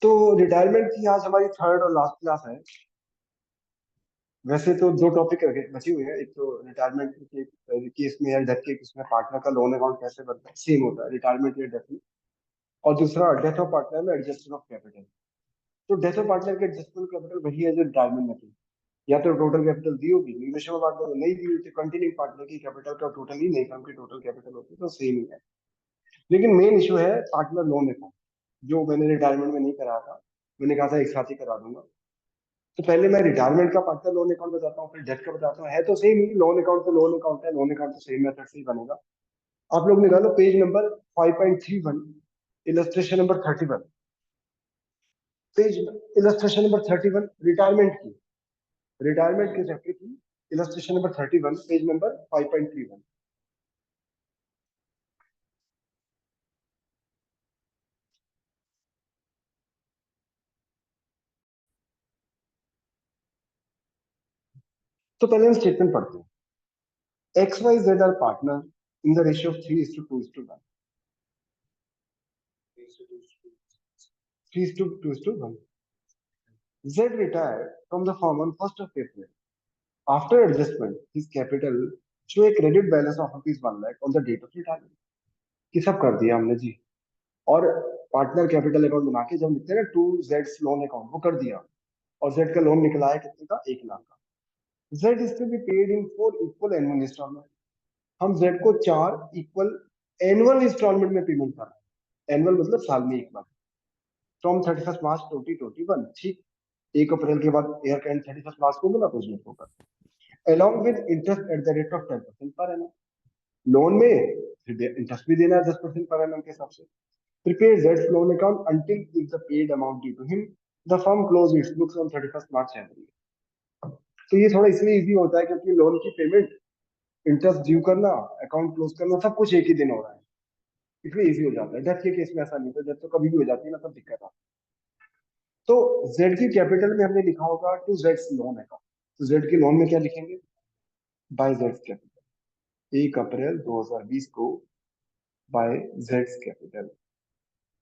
तो रिटायरमेंट की आज हमारी थर्ड और लास्ट क्लास है। वैसे तो दो टॉपिक बचे हुए हैं। एक तो रिटायरमेंट के केस में या डेथ के केस में पार्टनर का लोन अकाउंट कैसे बनता है, सेम होता है रिटायरमेंट या डेथ में। और दूसरा डेथ ऑफ पार्टनर में एडजस्टमेंट ऑफ कैपिटल। तो डेथ ऑफ पार्टनर के एडजस्टमेंट कैपिटल वही है जो रिटायरमेंट में थी। या तो टोटल कैपिटल दी होगी, निवेशक पार्टनर में नहीं दी हुई तो कंटिन्यू पार्टनर की कैपिटल का टोटल ही नहीं, फर्म की टोटल कैपिटल होती है, तो सेम ही है। लेकिन मेन इशू है पार्टनर लोन अकाउंट, जो मैंने रिटायरमेंट में नहीं कराया था। मैंने कहा था एक साथ ही करा दूंगा। तो पहले मैं रिटायरमेंट का पार्टनर लोन अकाउंट बताता हूँ, फिर डेथ का बताता हूँ। है तो सेम ही, लोन अकाउंट तो लोन अकाउंट है, लोन अकाउंट तो सेम मेथड से ही बनेगा। आप लोग निकालो page number 5.31, illustration number 31। Page illustration number 31 retirement की, रिटायरमेंट के चैप्टर की इलस्ट्रेशन नंबर 31, पेज नंबर 5.31। तो पहले हम स्टेटमेंट पढ़ते हैं। X Y Z are partner in the ratio of 3:2:1, 3:2:1। Z retired from the firm on 1st of April. After adjustment, his capital show a credit balance of rupees 1 lakh on the date of retirement. ये सब कर दिया हमने जी। और partner capital account बना के जब लिखते हैं ना, टू जेड लोन अकाउंट, वो कर दिया। और जेड का लोन निकला है कितने का, 1 लाख का। Z is to be paid in 4 equal annual instalment. हम जेड को 4 इक्वल एनुअल इंस्टॉलमेंट में पेमेंट कर रहे हैं। एनुअल मतलब साल में एक बार। फ्रॉम 31 मार्च 2021, ठीक 1 अप्रैल के बाद ईयर का एंड 31 मार्च को मिला, तो जेड होगा along with interest at the rate of 10% पर annum। लोन में इंटरेस्ट भी देना है 10% पर annum के हिसाब से। Prepare Z's loan account until if the paid amount due to him, the firm close its books on 31st March every year। तो ये थोड़ा इसलिए इजी होता है क्योंकि लोन की पेमेंट, इंटरेस्ट ड्यू करना, अकाउंट क्लोज करना, सब कुछ एक ही दिन हो रहा है, इसलिए इजी हो जाता है। डेथ के केस में ऐसा नहीं होता, डेथ तो कभी भी हो जाती है ना, तब दिक्कत आती है। तो जेड की कैपिटल में हमने लिखा होगा टू जेड्स लोन अकाउंट। तो जेड के लोन में क्या लिखेंगे, बाय जेड्स कैपिटल 1 अप्रैल 2020 को, बाय जेड्स कैपिटल।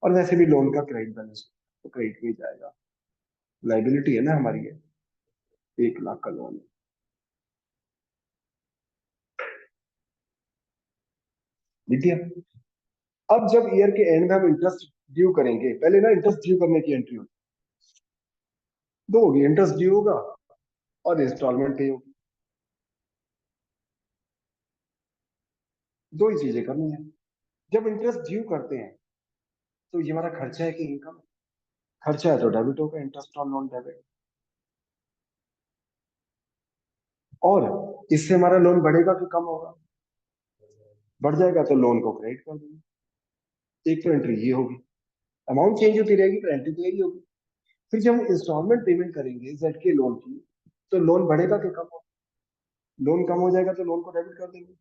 और वैसे भी लोन का क्रेडिट बैलेंस तो क्रेडिट में ही जाएगा, लाइबिलिटी है ना हमारी ये, 1 लाख का लोन। लिख दिया। अब जब ईयर के एंड में हम इंटरेस्ट ड्यू करेंगे, पहले ना इंटरेस्ट ड्यू करने की एंट्री होगी, दो होगी, इंटरेस्ट ड्यू होगा और इंस्टॉलमेंट पे होगी। दो ही चीजें करनी है। जब इंटरेस्ट ड्यू करते हैं तो ये हमारा खर्चा है कि इनकम, खर्चा है तो डेबिट होगा, इंटरेस्ट ऑन लोन डेबिट। और इससे हमारा लोन बढ़ेगा कि कम होगा, बढ़ जाएगा तो लोन को क्रेडिट कर देंगे। एक तो एंट्री ये होगी, अमाउंट चेंज होती रहेगी पर एंट्री तो यही होगी। फिर जब हम इंस्टॉलमेंट पेमेंट करेंगे जेड के लोन की, तो लोन बढ़ेगा कि कम होगा, लोन कम हो जाएगा तो लोन को डेबिट कर देंगे।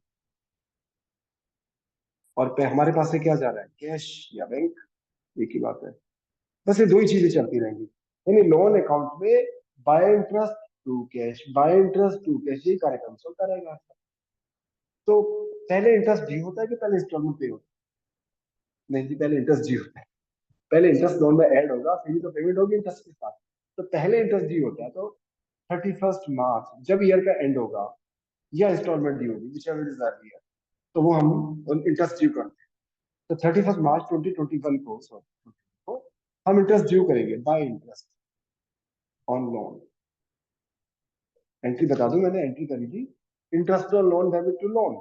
और पे हमारे पास से क्या जा रहा है, कैश या बैंक, एक ही बात है। बस ये दो ही चीजें चलती रहेंगी, यानी लोन अकाउंट में by interest to cash, by interest to cash, यही कार्यक्रम चलता रहेगा। तो पहले इंटरेस्ट ड्यू होता है कि पहले इंस्टॉलमेंट पे होता है, नहीं जी पहले इंटरेस्ट ड्यू होता है। पहले इंटरेस्ट लोन में ऐड होगा, फिर तो पेमेंट होगी इंटरेस्ट के साथ। तो पहले इंटरेस्ट ड्यू होता है, तो 31 मार्च जब ईयर का एंड होगा या इंस्टॉलमेंट ड्यू होगी, whichever is earlier, तो वो हम इंटरेस्ट ड्यू करते हैं। तो 31 मार्च 2021 को, तो हम इंटरेस्ट ड्यू करेंगे by interest on loan. Entry बता दूं, मैंने एंट्री करी थी interest on loan debit to loan,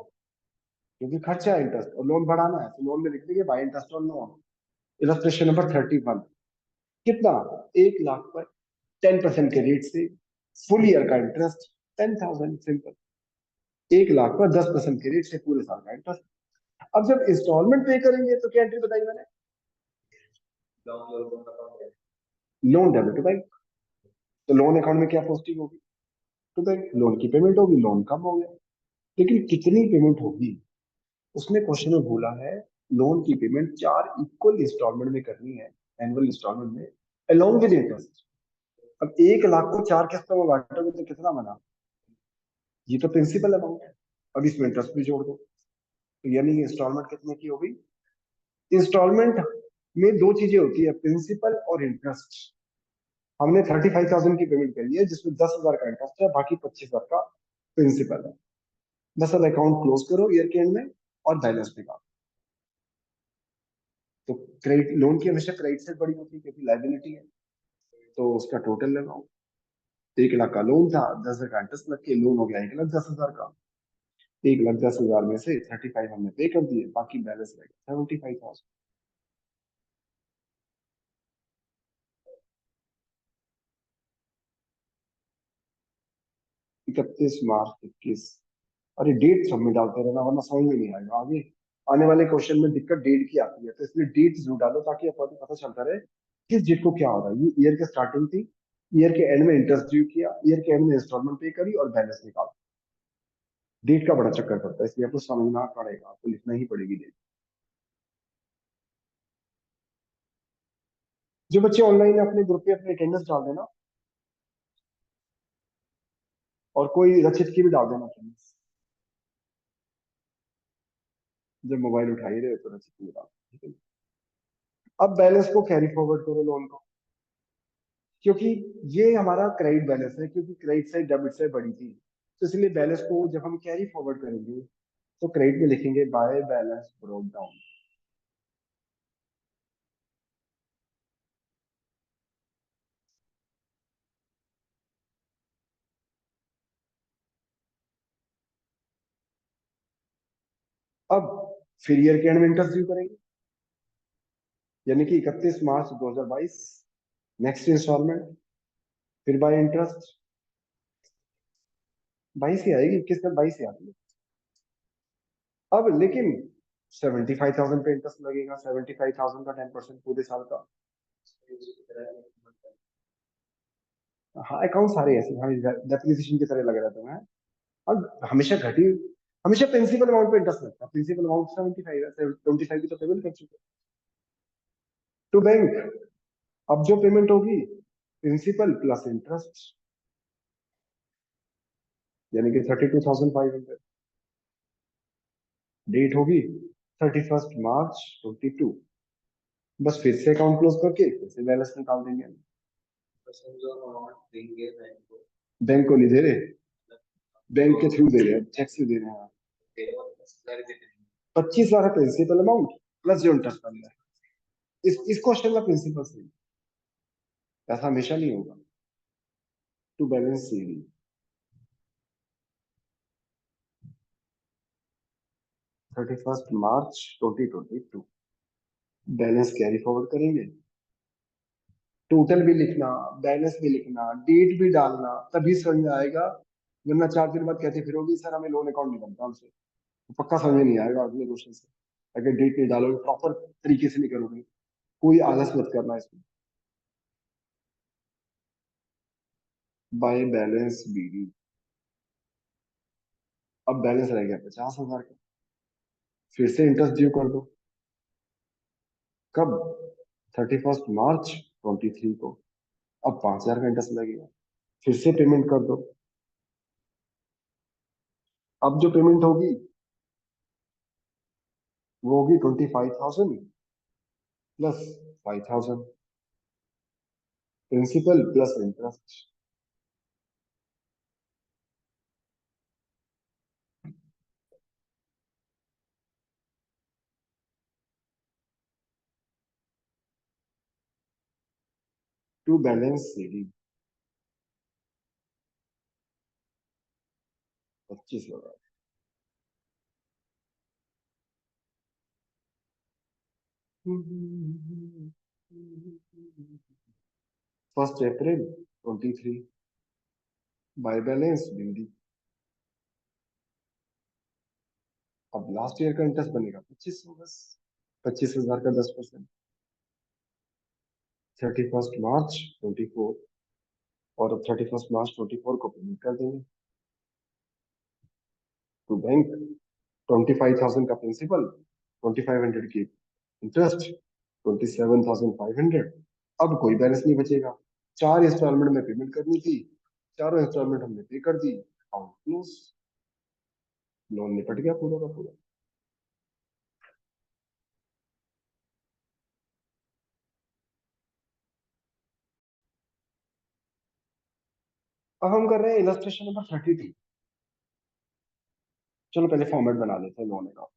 क्योंकि खर्चा है इंटरेस्ट और लोन बढ़ाना है, तो लोन में लिख देंगे bye interest on loan. Illustration number 31। कितना, 1 लाख पर 10% के रेट से फुल ईयर का इंटरेस्ट 10,000, सिंपल। 1 लाख पर 10% के रेट से पूरे साल का इंटरेस्ट। अब जब इंस्टॉलमेंट पे करेंगे तो क्या एंट्री बताई मैंने, लोन डेबिट टू बैंक। तो लोन अकाउंट में क्या पोस्टिंग होगी, टू बैंक। लोन की पेमेंट होगी, लोन कम हो गया। लेकिन कितनी पेमेंट होगी, उसमें क्वेश्चन में बोला है लोन की पेमेंट 4 इक्वल इंस्टॉलमेंट में करनी है, एनुअल इंस्टॉलमेंट में, अलोंग विद इंटरेस्ट। अब 1 लाख को 4 किस्तों में बांटोगे तो कितना बना, ये तो प्रिंसिपल अमाउंट है। अब इसमें इंटरेस्ट भी जोड़ दो, तो यानी इंस्टॉलमेंट कितने की होगी, इंस्टॉलमेंट में दो चीजें होती है, प्रिंसिपल और इंटरेस्ट। हमने 35,000 की पेमेंट करी है जिसमें 10,000 का इंटरेस्ट है, बाकी 25,000 का प्रिंसिपल है। बस अब अकाउंट क्लोज करो ईयर के एंड में और बैलेंस निकालो। तो क्रेडिट लोन की हमेशा क्रेडिट से बड़ी होती है क्योंकि लाइबिलिटी है। तो उसका टोटल लगाओ। 1 लाख का लोन था, 10,000 का इंटरेस्ट लग के लोन हो गया 1,10,000 का। 1,10,000 में से 35 हमने पे कर दिए, बाकी बैलेंस रह गया 75,000। 31 मार्च 21। अरे डेट सब में डालते रहना वरना समझ में नहीं आएगा आगे। आने वाले क्वेश्चन में दिक्कत डेट की आती है, तो इसलिए डेट जरूर डालो ताकि आपको पता चलता रहे किस डेट को क्या हो रहा है। ये ईयर के स्टार्टिंग थी, ईयर के एंड में इंटरेस्ट ड्यू किया, ईयर के एंड में इंस्टॉलमेंट पे करी और बैलेंस निकाला। डेट का बड़ा चक्कर पड़ता है, इसलिए आपको समझना पड़ेगा, आपको लिखना ही पड़ेगी डेट। जो बच्चे ऑनलाइन है अपने ग्रुप पे अपने अटेंडेंस डाल देना, और कोई रचित की भी डाल देना attendance। जब मोबाइल उठा ही रहे हो तो रचित की भी डाल देना, ठीक है। अब बैलेंस को कैरी फॉरवर्ड करो लोन को, क्योंकि ये हमारा क्रेडिट बैलेंस है, क्योंकि क्रेडिट से डेबिट से बड़ी थी, तो इसलिए बैलेंस को जब हम कैरी फॉरवर्ड करेंगे तो क्रेडिट में लिखेंगे बाय बैलेंस ब्रोक डाउन। अब फिर ईयर के एंड में इंटरेस्ट ड्यू करेंगे, यानी कि 31 मार्च 2022 नेक्स्ट इंस्टॉलमेंट, फिर बाय इंटरेस्ट। 22 ही आएगी, 21 में 22 ही आती है। अब लेकिन 75,000 पे इंटरेस्ट लगेगा, 75,000 का 10% पूरे साल का। हाँ अकाउंट सारे ऐसे हाँ डेप्रिसिएशन की तरह लग रहा था मैं। और हमेशा घटी, हमेशा प्रिंसिपल अमाउंट पे इंटरेस्ट लगता है। प्रिंसिपल अमाउंट 75 है, 75 की तो पेमेंट कर चुके टू बैंक। अब जो पेमेंट होगी प्रिंसिपल प्लस इंटरेस्ट, यानी कि 32,500। डेट होगी 31 मार्च 2022। बस फिर से अकाउंट क्लोज करके फिर से बैलेंस निकाल देंगे। बैंक को नहीं दे रहे, बैंक के थ्रू दे रहे हैं, चेक से दे रहे हैं। 25,000 है प्रिंसिपल अमाउंट प्लस जो इंटरेस्ट बन रहा है। इस क्वेश्चन का प्रिंसिपल सही, ऐसा हमेशा नहीं होगा। To balance CD 31 March 2022 balance carry forward करेंगे। टोटल भी लिखना, बैलेंस भी लिखना, डेट भी डालना, तभी समझ में आएगा। वरना 4 दिन बाद कहते फिरोगी सर हमें लोन अकाउंट नहीं बनता हमसे, तो पक्का समझ में नहीं आएगा अगले क्वेश्चन से। अगर डेट नहीं डालोगे, प्रॉपर तरीके से नहीं करोगे, कोई आलस मत करना इसमें। By balance BD. अब बैलेंस रह गया 50,000 का, फिर से इंटरेस्ट ड्यू कर दो। कब? 31 मार्च 2023 को। अब 5,000 का इंटरेस्ट लगेगा, फिर से पेमेंट कर दो। अब जो पेमेंट होगी वो होगी 25,000 plus 5,000 principal plus interest. To balance CD 25,000। April 2023 by balance BD. अब लास्ट ईयर का इंटरेस्ट बनेगा 2500 बस, 25,000 का 10%। 31 मार्च 2024, और अब 31 मार्च 2024 को पेमेंट कर देंगे टू बैंक। 25,000 का प्रिंसिपल, 2,500 की इंटरेस्ट, 27,500। अब कोई बैलेंस नहीं बचेगा। 4 इंस्टॉलमेंट में पेमेंट करनी थी, चारों इंस्टॉलमेंट हमने पे कर दी, अकाउंट क्लोज, लोन निपट गया पूरा का पूरा। अब हम कर रहे हैं इलस्ट्रेशन नंबर 32। चलो पहले फॉर्मेट बना लेते हैं लोन का।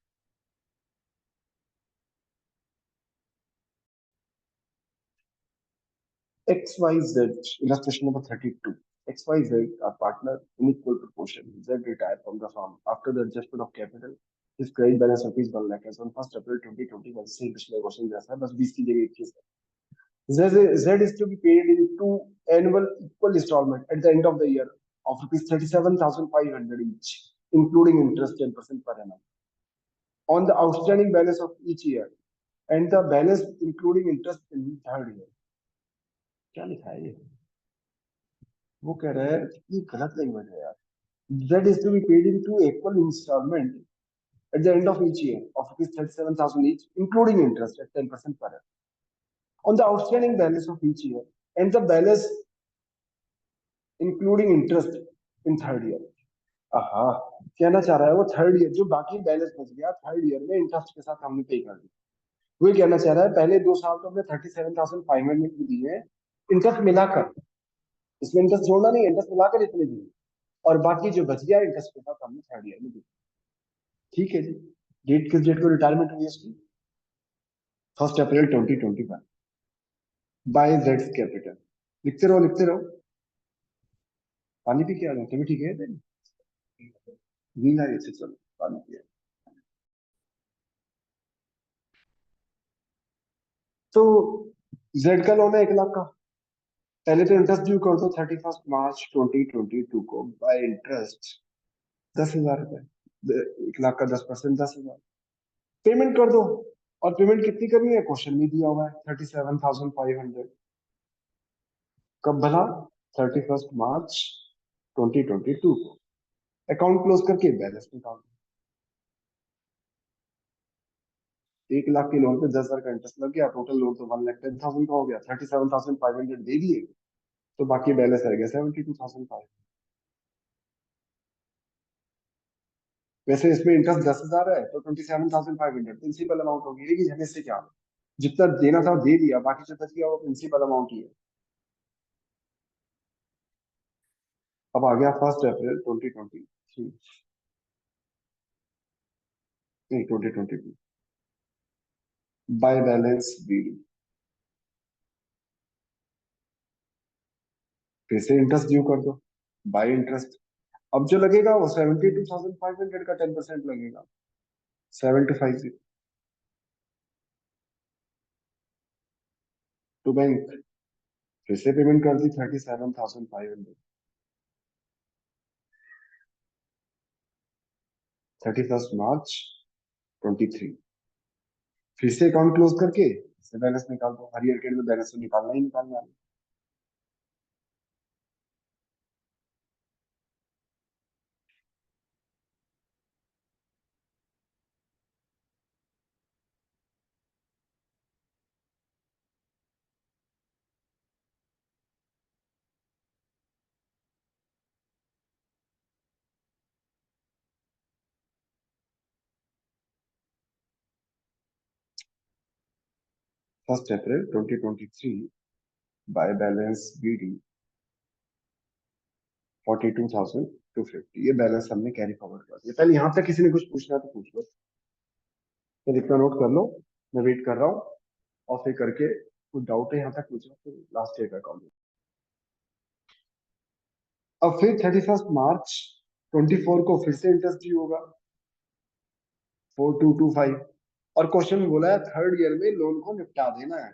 XYZ, illustration number 32. XYZ are partner in equal proportion. Z retired from the firm after the adjustment of capital. His credit balance rupees 1 lakh as on 1st April 2021. Same पिछले question जैसा है, बस 20 की जगह 21 है. Z is to be paid in two annual equal installment at the end of the year of rupees 37,500 each, including interest 10% per annum on the outstanding balance of each year and the balance including interest in the third year. क्या लिखा है ये? वो कह रहा है ये गलत लैंग्वेज है यार. Z is to be paid in two equal installment at the end of each year of rupees 37,000 each, including interest at 10% per annum on the outstanding balance of each year and the balance including interest in third year. हाँ, कहना चाह रहा है वो third year जो बाकी balance बच गया थर्ड ईयर में इंटरेस्ट के साथ हमने पे कर दिया, वही कहना चाह रहा है. पहले 2 साल तो हमने 37,500 भी दिए इंटरेस्ट मिलाकर, इसमें इंटरेस्ट जोड़ना नहीं, इंटरेस्ट मिलाकर इतने दिए, और बाकी जो बच गया इंटरेस्ट के साथ हमने थर्ड ईयर में दिया. ठीक है जी. डेट किस डेट को रिटायरमेंट हुई इसकी? 1 अप्रैल 2021 बाय जेड्स कैपिटल. लिखते रहो लिखते रहो. पानी पी के आ जाते भी ठीक है. नींद आ रही है, चलो पानी पिए. तो जेड का लोन है 1 लाख का. पहले तो इंटरेस्ट ड्यू कर दो 31 मार्च 2022 को बाय इंटरेस्ट 10,000 रुपए. 1 लाख का 10%, 10,000 पेमेंट कर दो. और पेमेंट कितनी करनी है क्वेश्चन में दिया हुआ है 37,500. कब भला? 31 मार्च 2022 को. अकाउंट क्लोज करके बैलेंस निकाल दो. 1 लाख के लोन पे 10,000 का इंटरेस्ट लग गया, टोटल लोन तो 1,10,000 का हो गया. 37,500 दे दिए, तो बाकी बैलेंस रह गया 72,500. वैसे इसमें इंटरेस्ट 10,000 है तो 27,500 प्रिंसिपल अमाउंट होगी, लेकिन हमें से क्या, जितना देना था दे दिया, बाकी जो बच गया वो प्रिंसिपल अमाउंट ही है. अब आ गया 1 अप्रैल 2023, नहीं 2022, बाय बैलेंस बीडी. फिर से इंटरेस्ट ड्यू कर दो बाय इंटरेस्ट. अब जो लगेगा वो 72,500 का 10% लगेगा. 7250 टू बैंक. फिर से पेमेंट कर दी 37,500. 31 मार्च 2023. फिर से अकाउंट क्लोज करके से बैलेंस निकाल दो. हर ईयर के एंड में बैलेंस तो निकालना ही निकालना है. First April 2023 by balance BD 42,250. ये बैलेंस हमने कैरी फॉरवर्ड कर दिया. पहले यहाँ तक किसी ने कुछ पूछना तो पूछ लो, फिर इतना नोट कर लो. मैं वेट कर रहा हूँ, और फिर करके कुछ डाउट है यहाँ तक पूछो, फिर लास्ट ईयर का अकाउंट. अब फिर 31 मार्च 2024 को फिर से इंटरेस्ट ड्यू होगा 4225. और क्वेश्चन में बोला है थर्ड ईयर में लोन को निपटा देना है.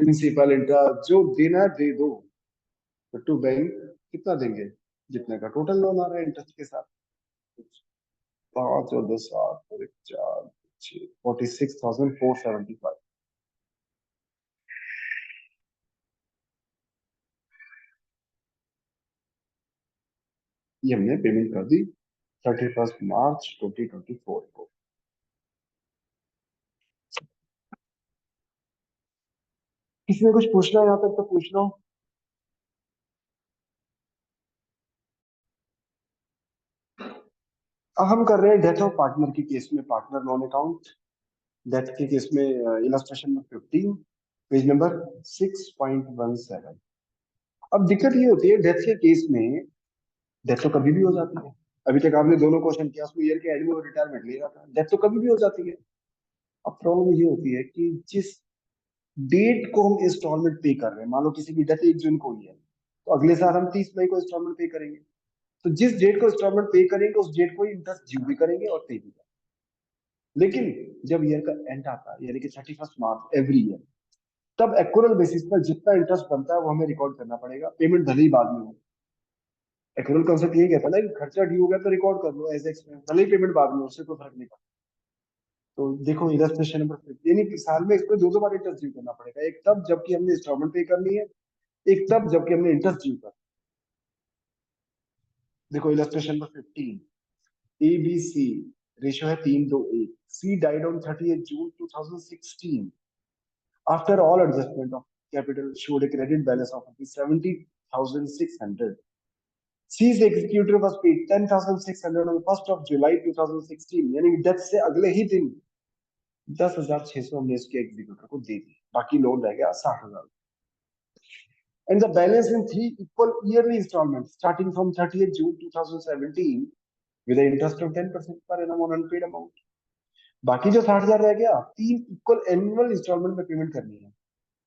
प्रिंसिपल इंटरेस्ट जो देना है दे दो. तो टू बैंक कितना देंगे? जितने का टोटल लोन आ रहा है इंटरेस्ट के साथ. 5 और 2 7 और 1 4 6 46,475. ये हमने पेमेंट कर दी 31 मार्च 2024 को. किसी ने कुछ पूछना है यहाँ तक तो पूछ लो. अब हम कर रहे हैं डेथ ऑफ पार्टनर की केस में पार्टनर लोन अकाउंट. डेथ के केस में इलस्ट्रेशन नंबर 15, पेज नंबर 6.17. अब दिक्कत ये होती है डेथ के केस में डेथ तो कभी भी हो जाती है। अभी तक आपने दोनों क्वेश्चन किया, उसमें ईयर के एंड में वो रिटायरमेंट ले रहा था, डेथ तो कभी भी हो जाती है। अब प्रॉब्लम ये होती है कि जिस डेट को हम इंस्टॉलमेंट पे कर रहे हैं, मान लो किसी की डेथ 1 जून को हुई है, तो अगले साल हम 30 मई को इंस्टॉलमेंट पे करेंगे। तो जिस डेट को इंस्टॉलमेंट पे करेंगे उस डेट को इंटरेस्ट ड्यू भी करेंगे और पे भी करेंगे। लेकिन जब ईयर का एंड आता है, यानी कि 31 मार्च एवरी ईयर, तब एक्यूरल बेसिस पर जितना इंटरेस्ट बनता है वो हमें रिकॉर्ड करना पड़ेगा, पेमेंट भले ही बाद में हो। एक्यूरल कंसेप्ट यही कहता है ना कि खर्चा ड्यू हो गया तो रिकॉर्ड कर लो एज एक्सपेंस, भले ही पेमेंट बाद में हो, उससे कोई फर्क नहीं पड़ता। तो देखो इलस्ट्रेशन नंबर 5, यानी कि साल में इसको 2 बार इंटरेस्ट ड्यू करना पड़ेगा, एक तब जबकि हमने इंस्टॉलमेंट पे करनी है, एक तब जबकि हमने इंटरेस्ट ड्यू कर। देखो illustration number 15, A B C, ratio है 3:2:1। C died on 30 June 2016 after all adjustment of capital showed a credit balance of 70,600। C's executor was paid 10,600 on the 1st of July 2016, यानी death से अगले ही दिन 10,600 हमने इसके executor को दे दी, बाकी loan रह गया 60,000। And the balance in 3 equal yearly installments starting from 30th June 2017 with an interest of 10% per annum on unpaid amount. बाकी जो 60,000 रह गया, 3 इक्वल एनुअल इंस्टॉलमेंट में पेमेंट करनी है।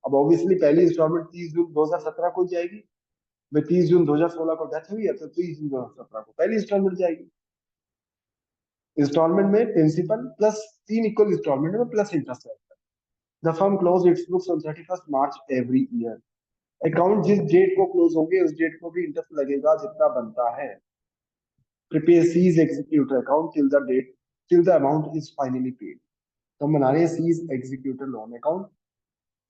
अब ऑब्वियसली पहली इंस्टॉलमेंट 30 जून 2017 को जाएगी, भाई 30 जून 2016 को डेथ हुई है तो 30 जून 2017 को पहली इंस्टॉलमेंट जाएगी। इंस्टॉलमेंट में प्रिंसिपल प्लस 3 इक्वल इंस्टॉलमेंट में प्लस इंटरेस्ट है। The firm close it's books on 31 March every year. Account जिस डेट को क्लोज होंगे उस डेट को भी इंटरेस्ट लगेगा जितना बनता है। Prepare C's executor account till the date, till the amount is finally paid. तो हम बना रहे हैं सीज एग्जीक्यूटर लोन अकाउंट।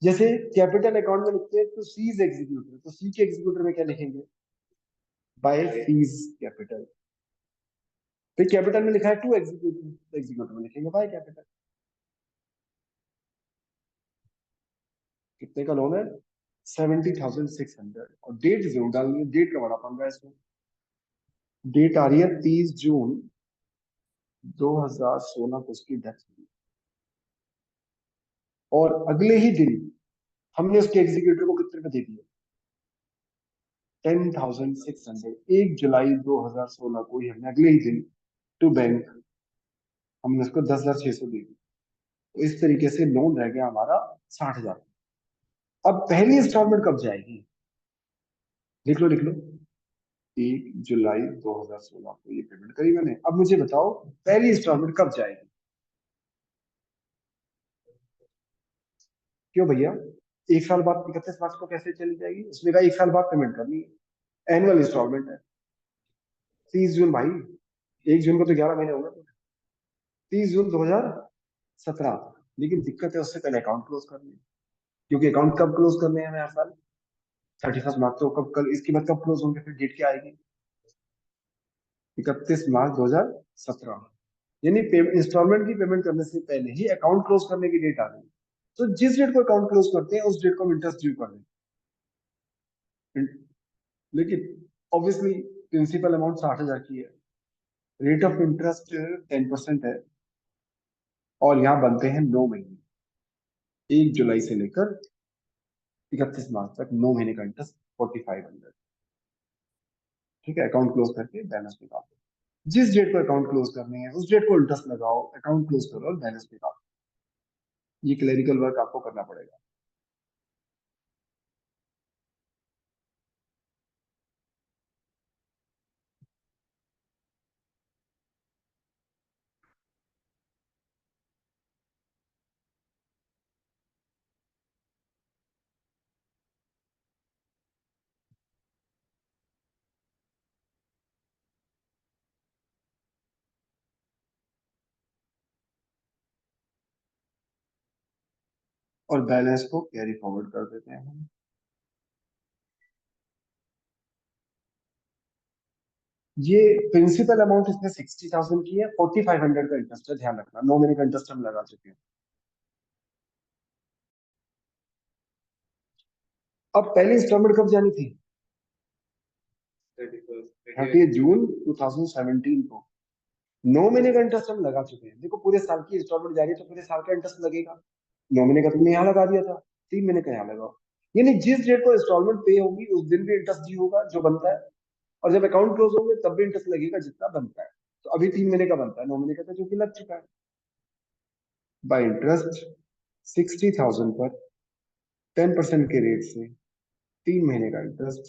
जैसे कैपिटल अकाउंट में लिखते हैं तो सीज एग्जीक्यूटर, तो सी के एग्जीक्यूटर में क्या लिखेंगे? By C's capital. फिर कैपिटल में लिखा है टू एग्जीक्यूटर, एग्जीक्यूटर में लिखेंगे बाय कैपिटल। कितने का लोन है? 70,600। और डेट जरूर डालनी है, डेट का बड़ा पंगा है इसमें। डेट आ रही है 30 जून 2016 को उसकी डेथ हुई, और अगले ही दिन हमने उसके एग्जीक्यूटिव को कितने रुपए दे दिए? 10,600। 1 जुलाई 2016 को ही हमने अगले ही दिन टू बैंक हमने उसको 10,600 दे दी। तो इस तरीके से लोन रह गया हमारा 60,000। अब पहली इंस्टॉलमेंट कब जाएगी? लिख लो लिख लो। 1 जुलाई 2016 को ये पेमेंट करी मैंने। अब मुझे बताओ पहली इंस्टॉलमेंट कब जाएगी? क्यों भैया? एक साल बाद 31 मार्च को कैसे चली जाएगी? उसने कहा एक साल बाद पेमेंट करनी है, एनुअल इंस्टॉलमेंट है। 30 जून भाई, 1 जून को तो 11 महीने हो गए। 30 जून 2017। लेकिन दिक्कत है उससे पहले अकाउंट क्लोज करनी है, क्योंकि अकाउंट कब क्लोज करने हैं हमें हर साल? 31 मार्च। तो कब, कल इसके बाद कब क्लोज होंगे? फिर डेट क्या आएगी? 31 मार्च 2017। यानी इंस्टॉलमेंट की पेमेंट करने से पहले ही अकाउंट क्लोज करने की डेट आ गई। तो जिस डेट को अकाउंट क्लोज करते हैं उस डेट को हम इंटरेस्ट ड्यू कर दें। लेकिन ऑब्वियसली प्रिंसिपल अमाउंट 60,000 की है, रेट ऑफ इंटरेस्ट 10% है, और यहाँ बनते हैं 9 महीने, 1 जुलाई से लेकर 31 मार्च तक 9 महीने का इंटरेस्ट 4,500। ठीक है, अकाउंट क्लोज करके बैलेंस निकालो। जिस डेट को अकाउंट क्लोज करने हैं उस डेट को इंटरेस्ट लगाओ, अकाउंट क्लोज करो और बैलेंस निकालो। ये क्लरिकल वर्क आपको करना पड़ेगा। और बैलेंस को कैरी फॉरवर्ड कर देते हैं हम। ये प्रिंसिपल अमाउंट इसमें 60,000 की है, 4,500 का इंटरेस्ट है, ध्यान रखना 9 महीने का इंटरेस्ट हम लगा चुके हैं। अब पहली इंस्टॉलमेंट कब जानी थी? 30 जून 2017 को। 9 महीने का इंटरेस्ट हम लगा चुके हैं। देखो पूरे साल की इंस्टॉलमेंट जा रही है तो पूरे साल का इंटरेस्ट लगेगा। 9 महीने का तुमने यहाँ लगा दिया था, 3 महीने का यहाँ लगाओ। यानी जिस डेट को इंस्टॉलमेंट पे होगी उस दिन भी इंटरेस्ट ड्यू होगा जो बनता है। और जब अकाउंट क्लोज होंगे तब भी इंटरेस्ट लगेगा जितना बनता है। तो अभी 3 महीने का बनता है, 9 महीने का था जो कि लग चुका है। बाय इंटरेस्ट 60,000 पर 10% के रेट से 3 महीने का इंटरेस्ट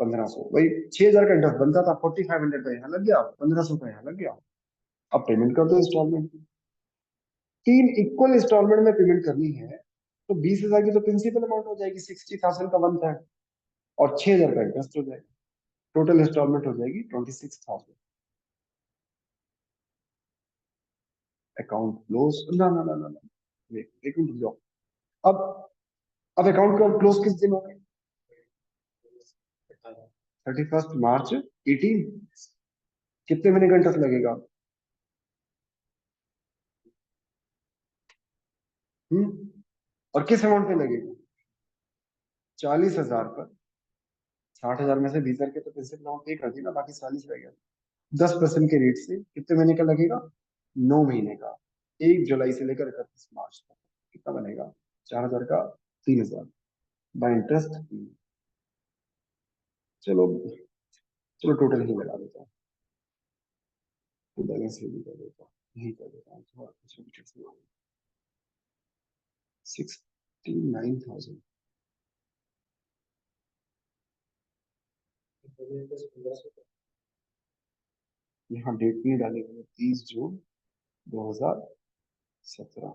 1500, वही 6,000 का इंटरेस्ट बनता था, 4,500 का यहाँ लग गया, 1,500 का यहाँ लग गया। अब पेमेंट कर दो इंस्टॉलमेंट की। 3 इक्वल इंस्टॉलमेंट में पेमेंट करनी है तो 20,000 की तो प्रिंसिपल अमाउंट हो जाएगी, 60,000 का बनता है, और 6,000 का इंटरेस्ट हो जाएगा। टोटल इंस्टॉलमेंट हो जाएगी 26,000। अकाउंट क्लोज, ना ना ना ना ना, एक मिनट रुक जाओ। अब अब अकाउंट का क्लोज किस दिन होगा? 31 मार्च 18। कितने महीने का इंटरेस्ट लगेगा? और किस अमाउंट पे लगेगा? 40,000 पर 60,000 में से 20,000 के तो प्रिंसिपल अमाउंट पे कर दी ना, बाकी 40 रह गया। 10% के रेट से कितने महीने का लगेगा? 9 महीने का, 1 जुलाई से लेकर 31 मार्च तक। कितना बनेगा? 4,000 का 3,000 बाय इंटरेस्ट। चलो, चलो टोटल ही लगा देता हूँ, तो बैलेंस ही कर देता हूँ, यही कर देता हूँ थोड़ा कुछ 69,000। यहाँ डेट नहीं डालेंगे, 30 जून 2017।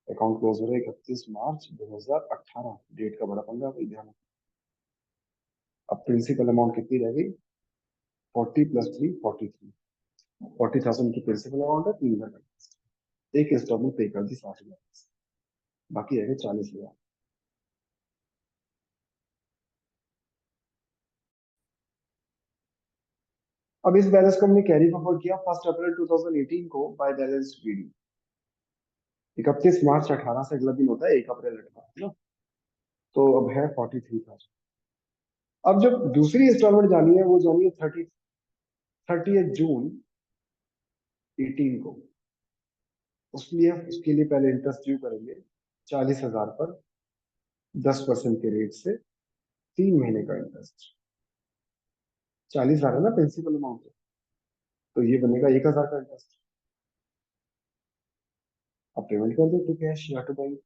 अकाउंट क्लोज हो रहा है 31 मार्च 2018। डेट का बड़ा पंगा भाई, ध्यान। अब प्रिंसिपल अमाउंट कितनी रह गई? 40 + 3 43। 40,000 की प्रिंसिपल अमाउंट है, 3,000 का interest। एक इंस्टॉलमेंट पे कर दी 60,000, बाकी रह गए 40,000। अब इस बैलेंस को हमने कैरी फॉरवर्ड किया 1 अप्रैल 2018 को बाय बैलेंस रीडिंग। 31 मार्च 18 से अगला दिन होता है 1 अप्रैल 18, है ना? तो अब है 43,000। अब जब दूसरी इंस्टॉलमेंट जानी है वो जानी है 30 जून 18 को। उसके लिए पहले इंटरेस्ट ड्यू करेंगे 40,000 पर 10% के रेट से 3 महीने का इंटरेस्ट। 40,000 है ना प्रिंसिपल अमाउंट, तो ये बनेगा 1,000 का इंटरेस्ट। अब पेमेंट कर दो टू कैश या टू बैंक।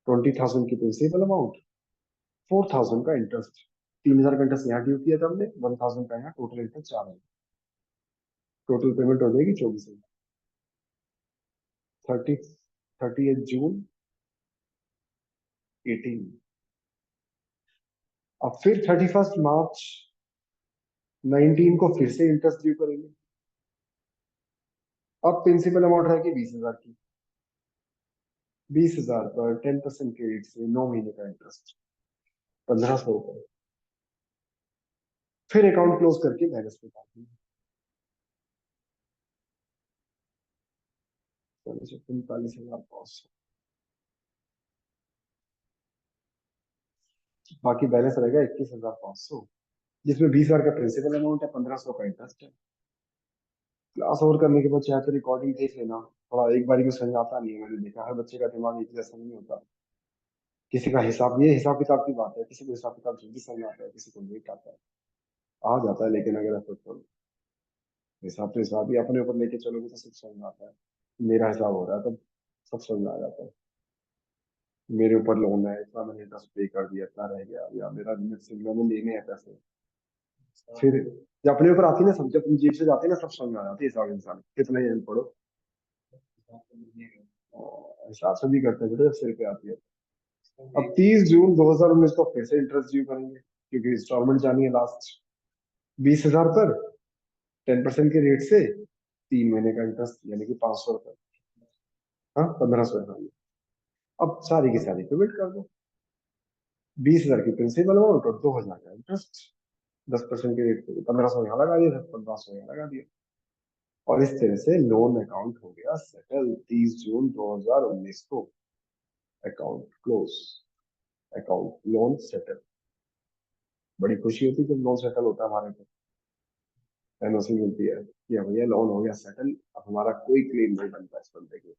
20,000 की प्रिंसिपल अमाउंट, 4,000 का इंटरेस्ट। 3,000 का इंटरेस्ट यहाँ ड्यू किया था हमने, 1,000 का यहाँ, टोटल इंटरेस्ट 4,000। टोटल पेमेंट हो जाएगी 24,000। 30 जून 18। अब फिर 31 मार्च 19 को फिर से इंटरेस्ट ड्यू करेंगे। अब प्रिंसिपल अमाउंट रहेगी 20,000 की। 20,000 पर 10% के रेट से 9 महीने का इंटरेस्ट 1,500 रुपए। फिर अकाउंट क्लोज करके बैलेंस निकाल देंगे। 45,500। बाकी बैलेंस रहेगा 21,500, जिसमें 20,000 का प्रिंसिपल अमाउंट है, 1,500 का इंटरेस्ट है। क्लास ओवर करने के बाद चाहे तो रिकॉर्डिंग देख लेना, थोड़ा एक बारी में समझ आता नहीं है, मैंने देखा है बच्चे का दिमाग एक जैसा नहीं होता। किसी का हिसाब, ये हिसाब किताब की बात है, किसी को हिसाब किताब जल्दी समझ आता है, किसी को लेट आता है, आ जाता है, लेकिन अगर एफर्ट करो। हिसाब तो हिसाब ही अपने ऊपर लेके चलोगे तो सब समझ में आता है। मेरा हिसाब हो रहा है तब सब समझ में आ जाता है। मेरे ऊपर लोन है, इतना मैंने इंटरेस्ट पे कर दिया, इतना रह गया, या मेरा लिमिट से मैंने लेने हैं पैसे। फिर जब अपने ऊपर आती है ना सब, जब तुम जेब से जाते हैं ना, सब समझ में आ जाती है हिसाब इंसान कितना ही पढ़ो। और हिसाब से भी करते हैं बेटा जब सिर पे आती है। अब 30 जून 2019 को फिर से इंटरेस्ट ड्यू करेंगे, क्योंकि इंस्टॉलमेंट जानी है लास्ट। 20,000 पर 10% के रेट से 3 महीने का इंटरेस्ट, यानी कि 500 रुपए। हाँ, 1,500 है। अब सारी की सारी पेमेंट कर दो। 20,000 की प्रिंसिपल अमाउंट और 2,000 का इंटरेस्ट। 10% के रेट पे 1,500 यहाँ लगा दिया, 1,500 यहाँ लगा दिया। और इस तरह से लोन अकाउंट हो गया सेटल 30 जून 2019 को। Account close, account loan settle. बड़ी खुशी होती है जब लोन सेटल होता है हमारे को, एनओसी मिलती है कि हाँ भैया लोन हो गया सेटल, अब हमारा कोई क्लेम नहीं बनता इस बंदे के।